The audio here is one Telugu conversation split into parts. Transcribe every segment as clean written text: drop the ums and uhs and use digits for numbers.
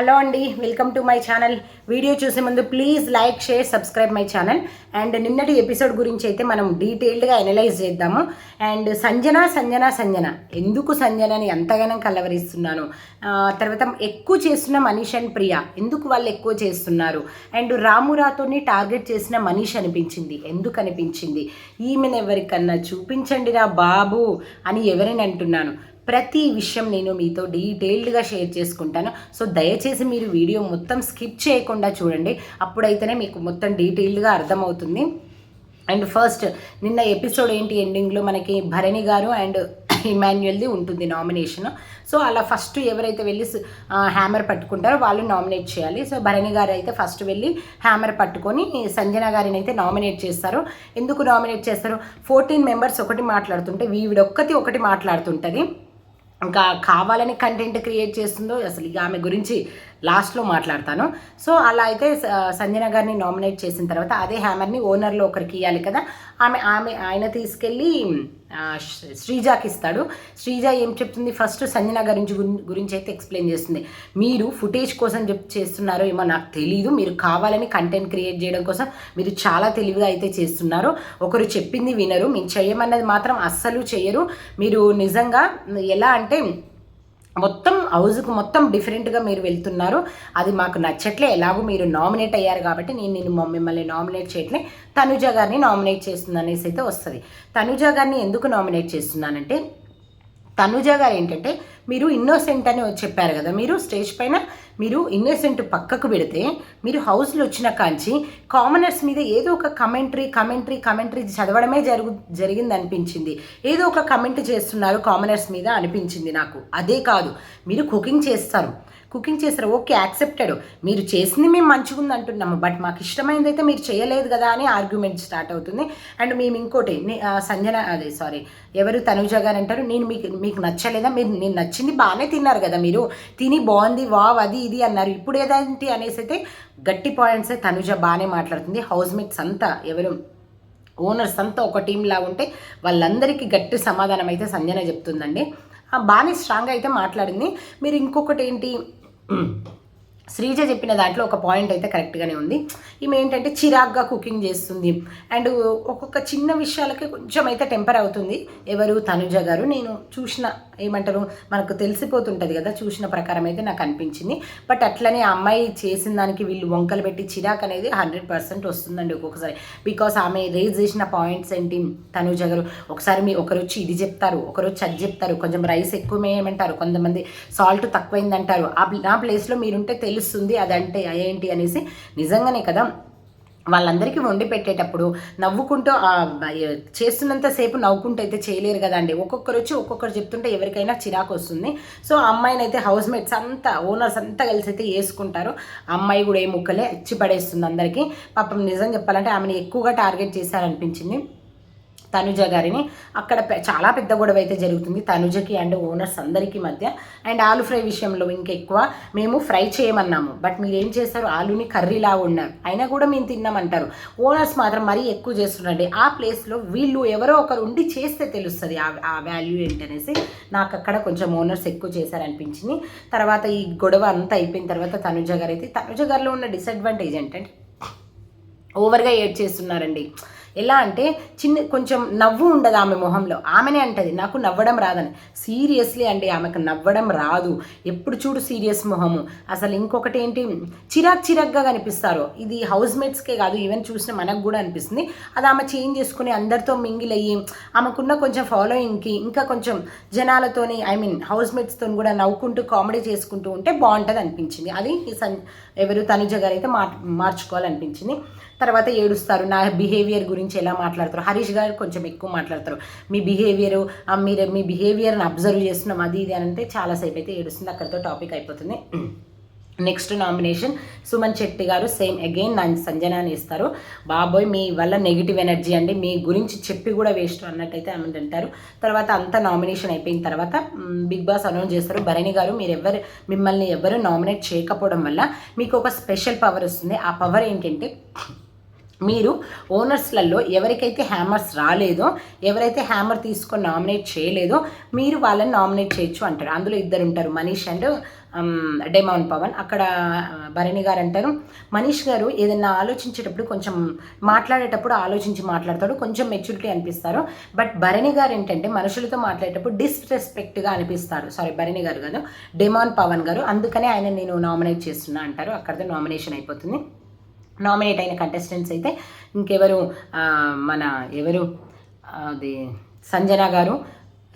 హలో అండి, welcome to my channel. Video చూసే ముందు please like, share, subscribe my channel. And నిన్నటి ఎపిసోడ్ గురించి అయితే మనం డీటెయిల్డ్గా అనలైజ్ చేద్దాము. అండ్ సంజన ఎందుకు సంజనని ఎంతగానో కలవరిస్తున్నాను, తర్వాత ఎక్కువ చేస్తున్న మనీష్ అండ్ ప్రియా ఎందుకు వాళ్ళు ఎక్కువ చేస్తున్నారు, అండ్ రామురాతోని టార్గెట్ చేసిన మనీష్ అనిపించింది ఎందుకు అనిపించింది, ఈమెను ఎవరికన్నా చూపించండి రా బాబు అని ఎవరైనా అంటున్నాను. ప్రతి విషయం నేను మీతో డీటెయిల్డ్గా షేర్ చేసుకుంటాను. సో దయచేసి మీరు వీడియో మొత్తం స్కిప్ చేయకుండా చూడండి, అప్పుడైతేనే మీకు మొత్తం డీటెయిల్డ్గా అర్థమవుతుంది. అండ్ ఫస్ట్ నిన్న ఎపిసోడ్ ఏంటి, ఎండింగ్లో మనకి భరణి గారు అండ్ ఇమాన్యుయల్ది ఉంటుంది నామినేషన్. సో అలా ఫస్ట్ ఎవరైతే వెళ్ళి హ్యామర్ పట్టుకుంటారో వాళ్ళు నామినేట్ చేయాలి. సో భరణి గారు అయితే ఫస్ట్ వెళ్ళి హ్యామర్ పట్టుకొని సంజన గారిని అయితే నామినేట్ చేస్తారు. ఎందుకు నామినేట్ చేస్తారు, 14 మెంబర్స్ ఒకటి మాట్లాడుతుంటే వీవిడొక్కటి ఒకటి మాట్లాడుతుంటుంది. ఇంకా కావాలని కంటెంట్ క్రియేట్ చేస్తుందో అసలు ఇక ఆమె గురించి లాస్ట్లో మాట్లాడతాను. సో అలా అయితే సంజన గారిని నామినేట్ చేసిన తర్వాత అదే హ్యామర్ని ఓనర్లో ఒకరికి ఇవ్వాలి కదా, ఆయన తీసుకెళ్ళి శ్రీజాకి ఇస్తాడు. శ్రీజ ఏం చెప్తుంది, ఫస్ట్ సంజన గురించి అయితే ఎక్స్ప్లెయిన్ చేస్తుంది. మీరు ఫుటేజ్ కోసం చేస్తున్నారో ఏమో నాకు తెలీదు, మీరు కావాలని కంటెంట్ క్రియేట్ చేయడం కోసం మీరు చాలా తెలివిగా అయితే చేస్తున్నారు. ఒకరు చెప్పింది వినరు, మీరు చేయమన్నది మాత్రం అస్సలు చేయరు. మీరు నిజంగా ఎలా అంటే మొత్తం హౌస్కు మొత్తం డిఫరెంట్గా మీరు వెళ్తున్నారు, అది మాకు నచ్చట్లే. ఎలాగో మీరు నామినేట్ అయ్యారు కాబట్టి నేను మిమ్మల్ని నామినేట్ చేయట్లే, తనుజ గారిని నామినేట్ చేస్తుంది అనేసి అయితే వస్తుంది. తనుజ గారిని ఎందుకు నామినేట్ చేస్తున్నానంటే, తనుజ గారు ఏంటంటే మీరు ఇన్నోసెంట్ అని చెప్పారు కదా, మీరు స్టేజ్ పైన మీరు ఇన్నోసెంట్ పక్కకు పెడితే మీరు హౌస్లో వచ్చిన కాంచి కామనర్స్ మీద ఏదో ఒక కమెంటరీ చదవడమే జరిగింది అనిపించింది. ఏదో ఒక కమెంట్ చేస్తున్నారు కామనర్స్ మీద అనిపించింది నాకు. అదే కాదు, మీరు కుకింగ్ చేస్తారు, ఓకే యాక్సెప్టెడ్, మీరు చేసింది మేము మంచిగా ఉంది అంటున్నాము, బట్ మాకు ఇష్టమైనది అయితే మీరు చేయలేదు కదా అని ఆర్గ్యుమెంట్ స్టార్ట్ అవుతుంది. అండ్ మేము ఇంకోటి ఎవరు తనుజ గారు అంటారు, మీకు నచ్చలేదా, నేను నచ్చింది బాగానే తిన్నారు కదా, మీరు తిని బాగుంది వావ్ అది ఇది అన్నారు, ఇప్పుడు ఏదంటి అనేసి అయితే గట్టి పాయింట్స్ తనుజ బాగానే మాట్లాడుతుంది. హౌస్ మేట్స్ అంతా ఎవరు ఓనర్స్ అంతా ఒక టీం లాగా ఉంటే వాళ్ళందరికీ గట్టి సమాధానం అయితే సంజన చెప్తుందండి. బాగానే స్ట్రాంగ్గా అయితే మాట్లాడింది. మీరు ఇంకొకటి ఏంటి, శ్రీజ చెప్పిన దాంట్లో ఒక పాయింట్ అయితే కరెక్ట్గానే ఉంది. ఈమె ఏంటంటే చిరాగ్గా కుకింగ్ చేస్తుంది అండ్ ఒక్కొక్క చిన్న విషయాలకి కొంచెం అయితే టెంపర్ అవుతుంది. ఎవరు తనుజ గారు, నేను చూసిన ఏమంటారు మనకు తెలిసిపోతుంటుంది కదా, చూసిన ప్రకారం అయితే నాకు అనిపించింది. బట్ అట్లనే ఆ అమ్మాయి చేసిన దానికి వీళ్ళు వంకలు పెట్టి చిరాక్ అనేది 100% వస్తుందండి ఒక్కొక్కసారి. బికాస్ ఆమె రేజ్ చేసిన పాయింట్స్ ఏంటి, తనుజ గారు ఒకసారి ఒకరు వచ్చి ఇది చెప్తారు, ఒకరు వచ్చి అది చెప్తారు, కొంచెం రైస్ ఎక్కువ వేయమంటారు, కొంతమంది సాల్ట్ తక్కువైందంటారు. నా ప్లేస్లో మీరుంటే తెలుస్తుంది అదంటే ఏంటి అనేసి. నిజంగానే కదా, వాళ్ళందరికీ వండి పెట్టేటప్పుడు నవ్వుకుంటూ చేస్తున్నంతసేపు నవ్వుకుంటూ అయితే చేయలేరు కదా అండి. ఒక్కొక్కరు చెప్తుంటే ఎవరికైనా చిరాకు వస్తుంది. సో అమ్మాయిని అయితే హౌస్ మేట్స్ అంతా ఓనర్స్ అంతా కలిసి అయితే వేసుకుంటారు. అమ్మాయి కూడా ఏ ముక్కలే ఇచ్చి పడేస్తుంది అందరికీ. పాపం నిజం చెప్పాలంటే ఆమెను ఎక్కువగా టార్గెట్ చేశారనిపించింది తనుజ గారిని. అక్కడ చాలా పెద్ద గొడవ అయితే జరుగుతుంది తనుజకి అండ్ ఓనర్స్ అందరికీ మధ్య. అండ్ ఆలు ఫ్రై విషయంలో ఇంకెక్కువ, మేము ఫ్రై చేయమన్నాము బట్ మీరు ఏం చేస్తారు, ఆలుని కర్రీలా ఉన్నారు అయినా కూడా మేము తిన్నామంటారు. ఓనర్స్ మాత్రం మరీ ఎక్కువ చేస్తున్నారండి. ఆ ప్లేస్లో వీళ్ళు ఎవరో ఒకరు ఉండి చేస్తే తెలుస్తుంది ఆ వాల్యూ ఏంటనేసి. నాకు అక్కడ కొంచెం ఓనర్స్ ఎక్కువ చేశారనిపించింది. తర్వాత ఈ గొడవ అంతా అయిపోయిన తర్వాత తనుజ గారిలో ఉన్న డిసడ్వాంటేజ్ ఏంటంటే ఓవర్గా ఏడ్ చేస్తున్నారండి. ఎలా అంటే కొంచెం నవ్వు ఉండదు ఆమె మొహంలో. ఆమెనే అంటది నాకు నవ్వడం రాదని. సీరియస్లీ అండి, ఆమెకు నవ్వడం రాదు, ఎప్పుడు చూడు సీరియస్ మొహము. అసలు ఇంకొకటి ఏంటి, చిరాగ్గా కనిపిస్తారు. ఇది హౌస్ మేట్స్కే కాదు, ఈవెన్ చూసిన మనకు కూడా అనిపిస్తుంది. అది ఆమె చేంజ్ చేసుకుని అందరితో మింగిల్ అయ్యి ఆమెకున్న కొంచెం ఫాలోయింగ్కి ఇంకా కొంచెం జనాలతోని హౌస్ మేట్స్తో కూడా నవ్వుకుంటూ కామెడీ చేసుకుంటూ ఉంటే బాగుంటుంది అనిపించింది. అది ఎవరు తనుజ గారు అయితే మార్చుకోవాలనిపించింది. తర్వాత ఏడుస్తారు, నా బిహేవియర్ గురించి ఎలా మాట్లాడతారు. హరీష్ గారు కొంచెం ఎక్కువ మాట్లాడతారు, మీ బిహేవియర్ని అబ్జర్వ్ చేస్తున్నాం అది ఇది అని అంటే చాలాసేపు అయితే ఏడుస్తుంది. అక్కడితో టాపిక్ అయిపోతుంది. నెక్స్ట్ నామినేషన్ సుమన్ శెట్టి గారు సేమ్ అగైన్ సంజనాని ఇస్తారు. బాబోయ్ మీ వల్ల నెగిటివ్ ఎనర్జీ అండి, మీ గురించి చెప్పి కూడా వేస్ట్ అన్నట్టయితే ఆమె అంటారు. తర్వాత అంతా నామినేషన్ అయిపోయిన తర్వాత బిగ్ బాస్ అనౌన్స్ చేస్తారు, భరణి గారు మిమ్మల్ని ఎవరు నామినేట్ చేయకపోవడం వల్ల మీకు ఒక స్పెషల్ పవర్ వస్తుంది. ఆ పవర్ ఏంటంటే మీరు ఓనర్స్లలో ఎవరికైతే హ్యామర్స్ రాలేదో, ఎవరైతే హ్యామర్ తీసుకొని నామినేట్ చేయలేదో మీరు వాళ్ళని నామినేట్ చేయొచ్చు అంటారు. అందులో ఇద్దరు ఉంటారు, మనీష్ అండ్ డెమాన్ పవన్. అక్కడ భరణి గారు అంటారు, మనీష్ గారు ఏదైనా ఆలోచించేటప్పుడు కొంచెం మాట్లాడేటప్పుడు ఆలోచించి మాట్లాడతాడు, కొంచెం మెచ్యూరిటీ అనిపిస్తారు. బట్ భరణి గారు ఏంటంటే మనుషులతో మాట్లాడేటప్పుడు డిస్రెస్పెక్ట్గా అనిపిస్తాడు. సారీ, భరణి గారు కాదు, డెమాన్ పవన్ గారు. అందుకనే ఆయన నేను నామినేట్ చేస్తున్నా అంటారు. అక్కడితో నామినేషన్ అయిపోతుంది. నామినేట్ అయిన కంటెస్టెంట్స్ అయితే ఇంకెవరు, మన ఎవరు, అది సంజన గారు,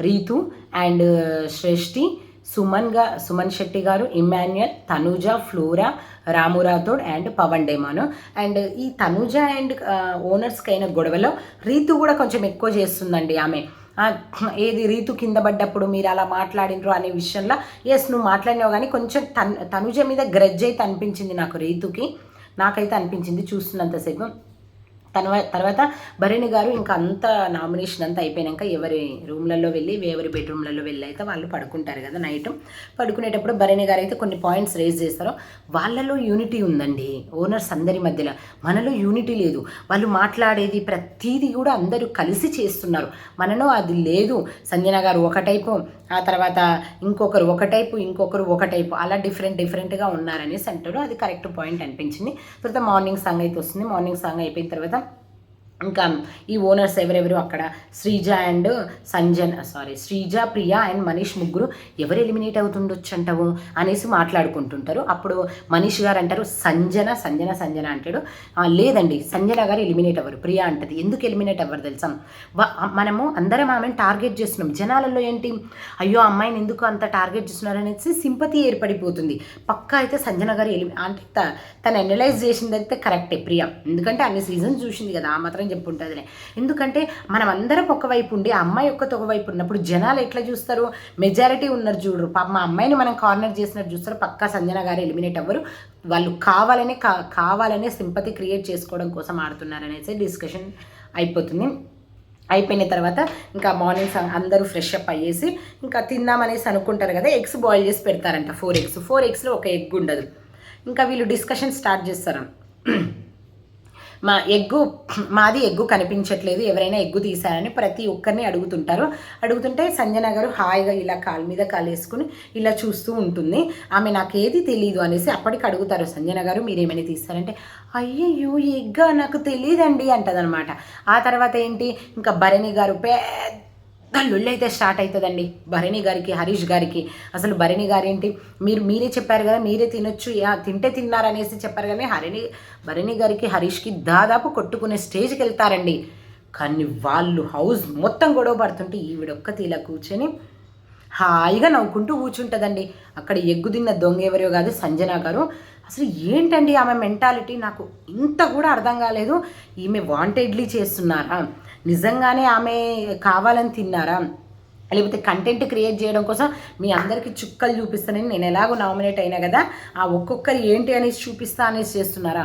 రీతు అండ్ శ్రేష్ఠి, సుమన్ శెట్టి గారు, Emmanuel, Tanuja, Flora, Ramu Rathod and Pavan Demon. And ఈ తనుజ అండ్ ఓనర్స్కి అయిన గొడవలో రీతు కూడా కొంచెం ఎక్కువ చేస్తుందండి. ఆమె ఏది రీతు కింద పడ్డప్పుడు మీరు అలా మాట్లాడినరు అనే విషయంలో, ఎస్ నువ్వు మాట్లాడినావు, కానీ కొంచెం తనుజ మీద గ్రడ్జ్ అయితే అనిపించింది నాకు, రీతుకి నాకైతే అనిపించింది చూస్తున్నంతసేపు. తర్వాత భరణి గారు ఇంకా అంతా నామినేషన్ అంతా అయిపోయాక ఎవరి రూమ్లలో వెళ్ళి, ఎవరి బెడ్రూమ్లలో వెళ్ళి అయితే వాళ్ళు పడుకుంటారు కదా నైట్. పడుకునేటప్పుడు భరణి గారు అయితే కొన్ని పాయింట్స్ రేజ్ చేస్తారో, వాళ్ళలో యూనిటీ ఉందండి ఓనర్స్ అందరి మధ్యలో. మనలో యూనిటీ లేదు. వాళ్ళు మాట్లాడేది ప్రతీది కూడా అందరూ కలిసి చేస్తున్నారు, మనలో అది లేదు. సంజన గారు ఒక టైపు, ఆ తర్వాత ఇంకొకరు ఒక టైపు, ఇంకొకరు ఒక టైపు, అలా డిఫరెంట్గా ఉన్నారనేసి అంటారు. అది కరెక్ట్ పాయింట్ అనిపించింది. తర్వాత మార్నింగ్ సాంగ్ అయితే వస్తుంది. మార్నింగ్ సాంగ్ అయిపోయిన తర్వాత ఇంకా ఈ ఓనర్స్ ఎవరెవరు అక్కడ శ్రీజ, ప్రియా అండ్ మనీష్ ముగ్గురు ఎవరు ఎలిమినేట్ అవుతుండొచ్చు అంటావు అనేసి మాట్లాడుకుంటుంటారు. అప్పుడు మనీష్ గారు అంటారు సంజన అంటాడు. లేదండి, సంజన గారు ఎలిమినేట్ అవ్వరు, ప్రియా అంటది. ఎందుకు ఎలిమినేట్ అవ్వరు తెలుసా, మనము అందరం ఆమెను టార్గెట్ చేస్తున్నాం. జనాలలో ఏంటి, అయ్యో అమ్మాయిని ఎందుకు అంత టార్గెట్ చేస్తున్నారు అనేసి సింపతి ఏర్పడిపోతుంది. పక్కా అయితే సంజన గారు అంటే తను అనలైజ్ చేసింది అయితే కరెక్టే ప్రియా, ఎందుకంటే అన్ని సీజన్స్ చూసింది కదా, ఆ మాత్రం చెప్పుంటుందిలే. ఎందుకంటే మనం అందరం ఒకవైపు ఉండి ఆ అమ్మాయి ఒకవైపు ఉన్నప్పుడు జనాలు ఎట్లా చూస్తారు, మెజారిటీ ఉన్నారు చూడరు, మా అమ్మాయిని మనం కార్నర్ చేసినట్టు చూస్తారు. పక్కా సంజన గారు ఎలిమినేట్ అవ్వరు, వాళ్ళు కావాలనే సింపతి క్రియేట్ చేసుకోవడం కోసం ఆడుతున్నారనేసి డిస్కషన్ అయిపోతుంది. అయిపోయిన తర్వాత ఇంకా మార్నింగ్ అందరూ ఫ్రెష్ అప్ అయ్యేసి ఇంకా తిందామనేసి అనుకుంటారు కదా, ఎగ్స్ బాయిల్ చేసి పెడతారంట. 4 ఎగ్స్లో ఒక ఎగ్ ఉండదు. ఇంకా వీళ్ళు డిస్కషన్ స్టార్ట్ చేస్తారు. మాది ఎగ్గు కనిపించట్లేదు, ఎవరైనా ఎగ్గు తీశారని ప్రతి ఒక్కరిని అడుగుతుంటే సంజన గారు హాయిగా ఇలా కాలు మీద కాలు వేసుకుని ఇలా చూస్తూ ఉంటుంది. ఆమె నాకేది తెలీదు అనేసి అప్పటికి అడుగుతారు సంజన గారు, మీరేమైనా తీస్తారంటే అయ్యయ్యో ఎగ్గా నాకు తెలియదండి అంటదనమాట. ఆ తర్వాత ఏంటి, ఇంకా భరణి గారు లొల్లి అయితే స్టార్ట్ అవుతుందండి భరణి గారికి, హరీష్ గారికి. అసలు భరణి గారు ఏంటి, మీరే చెప్పారు కదా, మీరే తినొచ్చు, తింటే తిన్నారనేసి చెప్పారు కానీ భరణి గారికి హరీష్కి దాదాపు కొట్టుకునే స్టేజ్కి వెళ్తారండి. కానీ వాళ్ళు హౌస్ మొత్తం గొడవ పడుతుంటే ఈవిడొక్కతి ఇలా కూర్చొని హాయిగా నవ్వుకుంటూ కూర్చుంటుందండి. అక్కడ ఎగ్గు తిన్న దొంగ ఎవరో కాదు, సంజన గారు. అసలు ఏంటండి ఆమె మెంటాలిటీ, నాకు ఇంత కూడా అర్థం కాలేదు. ఈమె వాంటెడ్లీ చేస్తున్నారా, నిజంగానే ఆమె కావాలని తిన్నారా, లేకపోతే కంటెంట్ క్రియేట్ చేయడం కోసం మీ అందరికీ చుక్కలు చూపిస్తానని, నేను ఎలాగో నామినేట్ అయినా కదా, ఆ ఒక్కొక్కరు ఏంటి అనేసి చూపిస్తా అనేసి చేస్తున్నారా.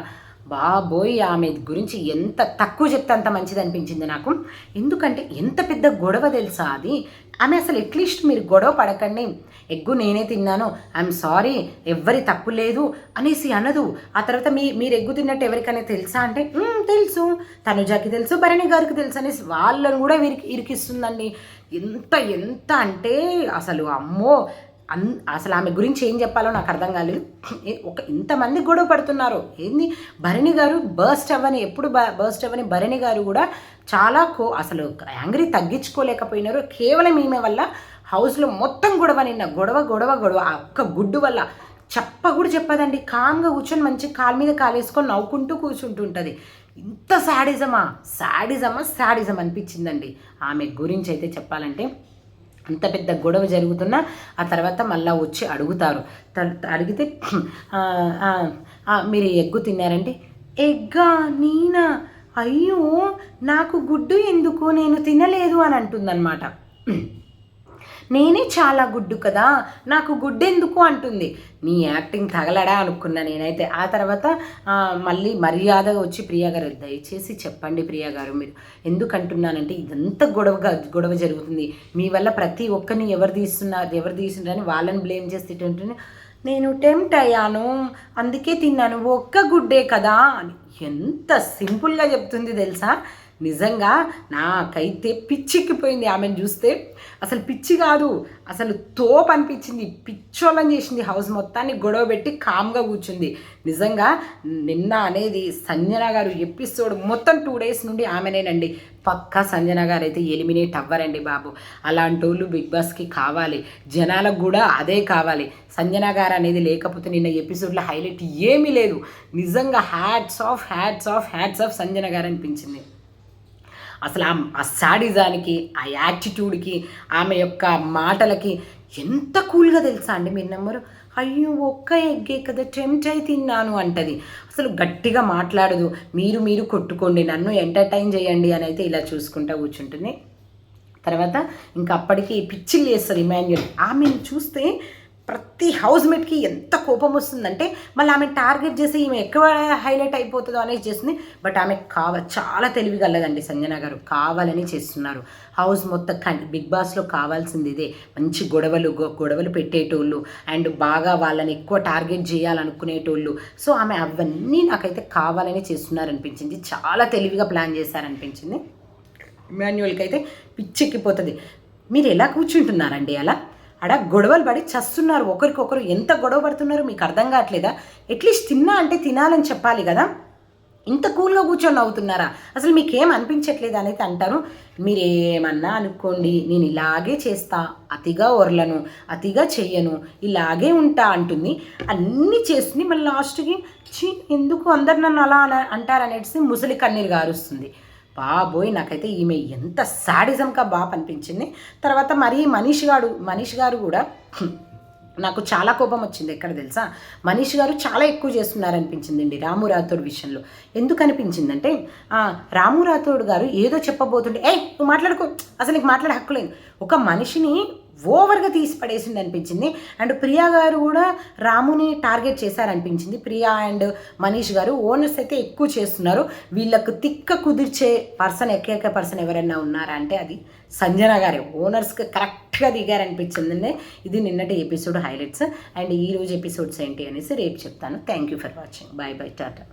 బాబోయ్, ఆమె గురించి ఎంత తక్కువ చెప్తే అంత మంచిది అనిపించింది నాకు. ఎందుకంటే ఎంత పెద్ద గొడవ తెలుసా అది. ఆమె అసలు అట్లీస్ట్ మీరు గొడవ పడకండి, ఎగ్గు నేనే తిన్నాను, ఐఎమ్ సారీ, ఎవ్వరి తప్పు లేదు అనేసి అనదు. ఆ తర్వాత మీరు ఎగ్గు తిన్నట్టు ఎవరికైనా తెలుసా అంటే తెలుసు, తనుజాకి తెలుసు, భరణి గారికి తెలుసు అనేసి వాళ్ళని కూడా ఇరికిస్తుందండి. ఎంత అంటే అసలు అమ్మో, అసలు ఆమె గురించి ఏం చెప్పాలో నాకు అర్థం కాలేదు. ఇంతమంది గొడవ పడుతున్నారు ఏంది, భరణి గారు ఎప్పుడు బర్స్ట్ అవ్వని భరణి గారు కూడా చాలా అసలు యాంగ్రీ తగ్గించుకోలేకపోయినారు. కేవలం ఈమె వల్ల హౌస్లో మొత్తం గొడవ ఆ ఒక్క గుడ్డు వల్ల కూడా చెప్పదండి. కామ్గా కూర్చొని మంచి కాలు మీద కాలేసుకొని నవ్వుకుంటూ కూర్చుంటుంటుంది. ఇంత శాడిజమా అనిపించిందండి ఆమె గురించి అయితే చెప్పాలంటే. అంత పెద్ద గొడవ జరుగుతున్నా ఆ తర్వాత మళ్ళీ వచ్చి అడుగుతారు. అడిగితే మీరు ఎగ్గు తిన్నారంటే, ఎగ్గా నేనా, అయ్యో నాకు గుడ్డు ఎందుకు, నేను తినలేదు అని అంటుందన్నమాట. నేనే చాలా గుడ్డు కదా, నాకు గుడ్డెందుకు అంటుంది. నీ యాక్టింగ్ తగలడా అనుకున్నా నేనైతే. ఆ తర్వాత మళ్ళీ మర్యాదగా వచ్చి ప్రియా గారు, దయచేసి చెప్పండి ప్రియా గారు, మీరు ఎందుకు అంటున్నానంటే ఇదంతా గొడవ జరుగుతుంది, మీ వల్ల ప్రతి ఒక్కరిని ఎవరు తీస్తున్నారని వాళ్ళని బ్లేమ్ చేసి తింటుంటే, నేను టెంప్ట్ అయ్యాను అందుకే తిన్నాను, ఒక్క గుడ్డే కదా అని ఎంత సింపుల్గా చెప్తుంది తెలుసా. నిజంగా నాకైతే పిచ్చిక్కిపోయింది ఆమెను చూస్తే. అసలు పిచ్చి కాదు, అసలు తోపు అనిపించింది. పిచ్చోళ్ళని చేసింది. హౌస్ మొత్తాన్ని గొడవ పెట్టి కామ్గా కూర్చుంది. నిజంగా నిన్న అనేది సంజన గారు ఎపిసోడ్ మొత్తం 2 days నుండి ఆమెనేనండి. పక్కా సంజన గారు అయితే ఎలిమినేట్ అవ్వరండి బాబు. అలాంటి వాళ్ళు బిగ్ బాస్కి కావాలి, జనాలకు కూడా అదే కావాలి. సంజన గారు అనేది లేకపోతే నిన్న ఎపిసోడ్లో హైలైట్ ఏమీ లేదు. నిజంగా హ్యాట్స్ ఆఫ్ సంజన గారు అనిపించింది. అసలు ఆ శాడిజానికి, ఆ యాటిట్యూడ్కి, ఆమె యొక్క మాటలకి ఎంత కూల్గా తెలుసా అండి, మీరు నమ్మరు. అయ్యో ఒక్క ఎగ్గే కదా టెంప్ట్ అయి తిన్నాను అంటది. అసలు గట్టిగా మాట్లాడదు. మీరు కొట్టుకోండి, నన్ను ఎంటర్టైన్ చేయండి అని అయితే ఇలా చూసుకుంటూ కూర్చుంటుంది. తర్వాత ఇంకా అప్పటికి పిచ్చిలు చేస్తుంది ఇమాన్యుయల్. ఆమెను చూస్తే ప్రతి హౌస్మేట్కి ఎంత కోపం వస్తుందంటే మళ్ళీ ఆమె టార్గెట్ చేసి ఈమె ఎక్కువ హైలైట్ అయిపోతుందో అనేది చేస్తుంది. బట్ ఆమె చాలా తెలివిగలదండి సంజన గారు. కావాలని చేస్తున్నారు. హౌస్ మొత్తం బిగ్ బాస్లో కావాల్సింది ఇదే, మంచి గొడవలు పెట్టేటోళ్ళు అండ్ బాగా వాళ్ళని ఎక్కువ టార్గెట్ చేయాలనుకునేటోళ్ళు. సో ఆమె అవన్నీ నాకైతే కావాలని చేస్తున్నారనిపించింది. చాలా తెలివిగా ప్లాన్ చేశారనిపించింది. ఇమాన్యుయల్కి అయితే పిచ్చెక్కిపోతుంది. మీరు ఎలా కూర్చుంటున్నారండి అలా? అడ గొడవలు పడి చస్తున్నారు, ఒకరికొకరు ఎంత గొడవ పడుతున్నారు మీకు అర్థం కావట్లేదా? అట్లీస్ట్ తిన్నా అంటే తినాలని చెప్పాలి కదా, ఇంత కూల్గా కూర్చొని నవ్వుతున్నారా? అసలు మీకేం అనిపించట్లేదు అనేది అంటారు. మీరేమన్నా అనుకోండి, నేను ఇలాగే చేస్తా, అతిగా ఒరలను, అతిగా చెయ్యను, ఇలాగే ఉంటా అంటుంది. అన్నీ చేస్తుంది. మళ్ళీ లాస్ట్కి ఎందుకు అందరు నన్ను అలా అంటారనేసి ముసలి కన్నీరు గారుస్తుంది. బాబోయ్, నాకైతే ఈమె ఎంత శాడిజంగా బాగా అనిపించింది. తర్వాత మరి మనీష్ గారు కూడా నాకు చాలా కోపం వచ్చింది. ఎక్కడ తెలుసా, మనీష్ గారు చాలా ఎక్కువ చేస్తున్నారనిపించిందండి రాము రాథోడ్ విషయంలో. ఎందుకు అనిపించిందంటే రాము రాథోడ్ గారు ఏదో చెప్పబోతుంటే నువ్వు మాట్లాడుకో, అసలు నీకు మాట్లాడే హక్కు లేదు, ఒక మనిషిని ఓవర్గా తీసి పడేసింది అనిపించింది. అండ్ ప్రియా గారు కూడా రాముని టార్గెట్ చేశారనిపించింది. ప్రియా అండ్ మనీష్ గారు ఓనర్స్ అయితే ఎక్కువ చేస్తున్నారు. వీళ్ళకు తిక్క కుదిర్చే ఎక్కే పర్సన్ ఎవరైనా ఉన్నారా అంటే అది సంజన గారే. ఓనర్స్కి కరెక్ట్గా దిగారనిపించిందండి. ఇది నిన్నటి ఎపిసోడ్ హైలైట్స్. అండ్ ఈరోజు ఎపిసోడ్స్ ఏంటి అనేసి రేపు చెప్తాను. Thank you for watching. Bye Tata.